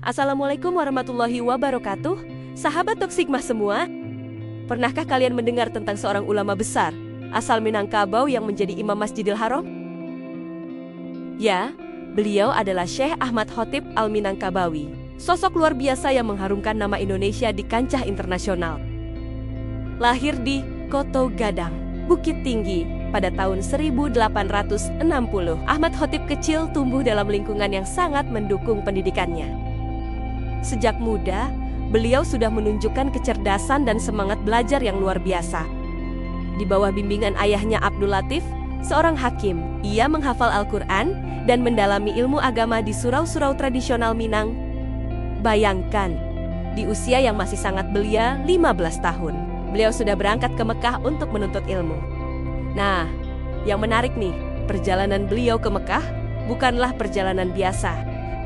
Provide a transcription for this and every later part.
Assalamualaikum warahmatullahi wabarakatuh. Sahabat Toksikmah semua, pernahkah kalian mendengar tentang seorang ulama besar asal Minangkabau yang menjadi imam Masjidil Haram? Ya, beliau adalah Syekh Ahmad Khotib Al-Minangkabawi, sosok luar biasa yang mengharumkan nama Indonesia di kancah internasional. Lahir di Koto Gadang, Bukit Tinggi, pada tahun 1860, Ahmad Khotib kecil tumbuh dalam lingkungan yang sangat mendukung pendidikannya. Sejak muda, beliau sudah menunjukkan kecerdasan dan semangat belajar yang luar biasa. Di bawah bimbingan ayahnya Abdul Latif, seorang hakim, ia menghafal Al-Quran dan mendalami ilmu agama di surau-surau tradisional Minang. Bayangkan, di usia yang masih sangat belia, 15 tahun, beliau sudah berangkat ke Mekah untuk menuntut ilmu. Nah, yang menarik nih, perjalanan beliau ke Mekah bukanlah perjalanan biasa.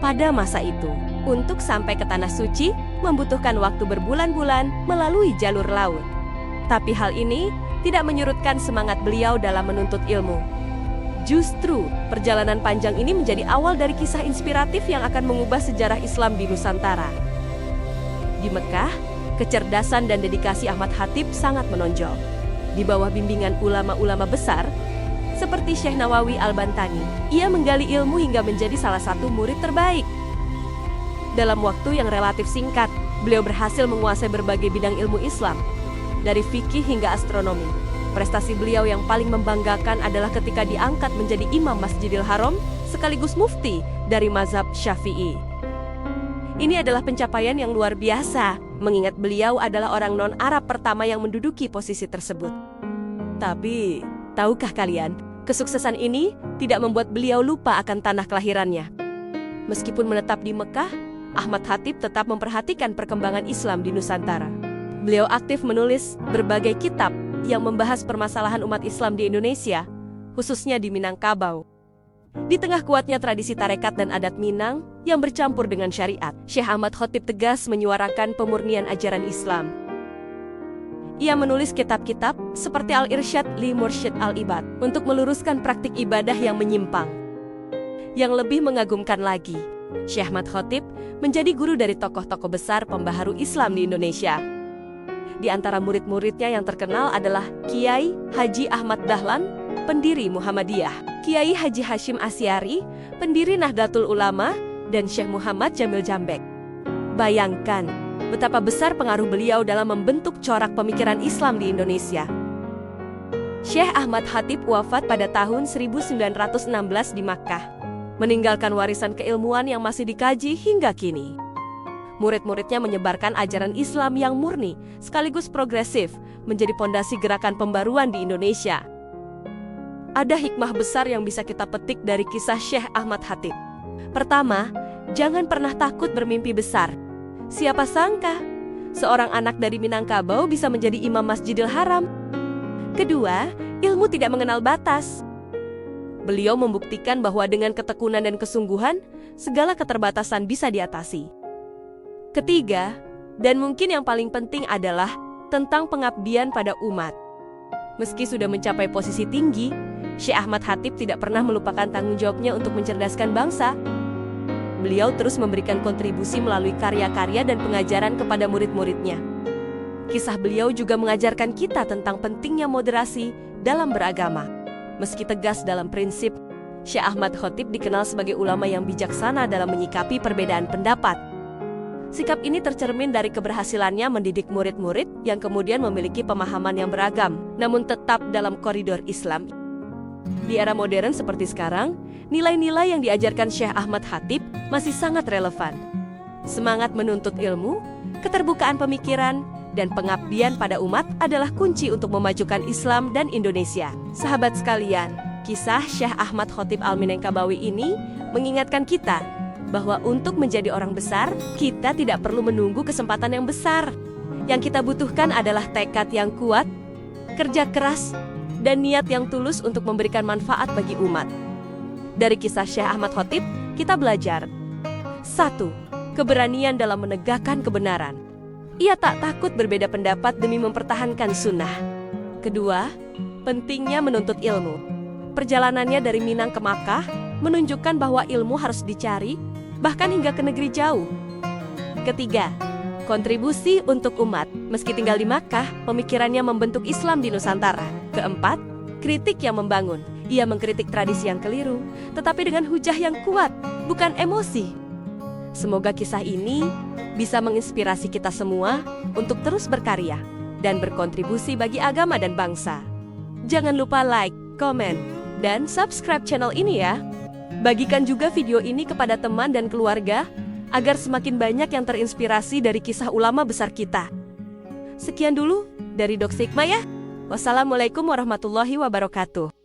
Pada masa itu, untuk sampai ke Tanah Suci, membutuhkan waktu berbulan-bulan melalui jalur laut. Tapi hal ini tidak menyurutkan semangat beliau dalam menuntut ilmu. Justru, perjalanan panjang ini menjadi awal dari kisah inspiratif yang akan mengubah sejarah Islam di Nusantara. Di Mekah, kecerdasan dan dedikasi Ahmad Khotib sangat menonjol. Di bawah bimbingan ulama-ulama besar, seperti Syekh Nawawi Al-Bantani, ia menggali ilmu hingga menjadi salah satu murid terbaik. Dalam waktu yang relatif singkat, beliau berhasil menguasai berbagai bidang ilmu Islam, dari fikih hingga astronomi. Prestasi beliau yang paling membanggakan adalah ketika diangkat menjadi imam Masjidil Haram, sekaligus mufti dari mazhab Syafi'i. Ini adalah pencapaian yang luar biasa, mengingat beliau adalah orang non-Arab pertama yang menduduki posisi tersebut. Tapi, tahukah kalian, kesuksesan ini tidak membuat beliau lupa akan tanah kelahirannya. Meskipun menetap di Mekah, Ahmad Khotib tetap memperhatikan perkembangan Islam di Nusantara. Beliau aktif menulis berbagai kitab yang membahas permasalahan umat Islam di Indonesia, khususnya di Minangkabau. Di tengah kuatnya tradisi tarekat dan adat Minang yang bercampur dengan syariat, Syekh Ahmad Khotib tegas menyuarakan pemurnian ajaran Islam. Ia menulis kitab-kitab seperti Al-Irsyad li Mursyid Al-Ibad untuk meluruskan praktik ibadah yang menyimpang. Yang lebih mengagumkan lagi, Syekh Ahmad Khotib menjadi guru dari tokoh-tokoh besar pembaharu Islam di Indonesia. Di antara murid-muridnya yang terkenal adalah Kiai Haji Ahmad Dahlan, pendiri Muhammadiyah, Kiai Haji Hashim Asy'ari, pendiri Nahdlatul Ulama, dan Syekh Muhammad Jamil Jambek. Bayangkan betapa besar pengaruh beliau dalam membentuk corak pemikiran Islam di Indonesia. Syekh Ahmad Khotib wafat pada tahun 1916 di Makkah, meninggalkan warisan keilmuan yang masih dikaji hingga kini. Murid-muridnya menyebarkan ajaran Islam yang murni, sekaligus progresif, menjadi pondasi gerakan pembaruan di Indonesia. Ada hikmah besar yang bisa kita petik dari kisah Syekh Ahmad Khotib. Pertama, jangan pernah takut bermimpi besar. Siapa sangka, seorang anak dari Minangkabau bisa menjadi imam Masjidil Haram. Kedua, ilmu tidak mengenal batas. Beliau membuktikan bahwa dengan ketekunan dan kesungguhan, segala keterbatasan bisa diatasi. Ketiga, dan mungkin yang paling penting adalah tentang pengabdian pada umat. Meski sudah mencapai posisi tinggi, Syekh Ahmad Khotib tidak pernah melupakan tanggung jawabnya untuk mencerdaskan bangsa. Beliau terus memberikan kontribusi melalui karya-karya dan pengajaran kepada murid-muridnya. Kisah beliau juga mengajarkan kita tentang pentingnya moderasi dalam beragama. Meski tegas dalam prinsip, Syekh Ahmad Khotib dikenal sebagai ulama yang bijaksana dalam menyikapi perbedaan pendapat. Sikap ini tercermin dari keberhasilannya mendidik murid-murid yang kemudian memiliki pemahaman yang beragam, namun tetap dalam koridor Islam. Di era modern seperti sekarang, nilai-nilai yang diajarkan Syekh Ahmad Khotib masih sangat relevan. Semangat menuntut ilmu, keterbukaan pemikiran, dan pengabdian pada umat adalah kunci untuk memajukan Islam dan Indonesia. Sahabat sekalian, kisah Syekh Ahmad Khotib Al-Minangkabawi ini mengingatkan kita bahwa untuk menjadi orang besar, kita tidak perlu menunggu kesempatan yang besar. Yang kita butuhkan adalah tekad yang kuat, kerja keras, dan niat yang tulus untuk memberikan manfaat bagi umat. Dari kisah Syekh Ahmad Khotib, kita belajar 1. Keberanian dalam menegakkan kebenaran. Ia tak takut berbeda pendapat demi mempertahankan sunnah. Kedua, pentingnya menuntut ilmu. Perjalanannya dari Minang ke Makkah menunjukkan bahwa ilmu harus dicari, bahkan hingga ke negeri jauh. Ketiga, kontribusi untuk umat. Meski tinggal di Makkah, pemikirannya membentuk Islam di Nusantara. Keempat, kritik yang membangun. Ia mengkritik tradisi yang keliru, tetapi dengan hujah yang kuat, bukan emosi. Semoga kisah ini bisa menginspirasi kita semua untuk terus berkarya dan berkontribusi bagi agama dan bangsa. Jangan lupa like, komen, dan subscribe channel ini ya. Bagikan juga video ini kepada teman dan keluarga, agar semakin banyak yang terinspirasi dari kisah ulama besar kita. Sekian dulu dari Dok Sigma ya. Wassalamualaikum warahmatullahi wabarakatuh.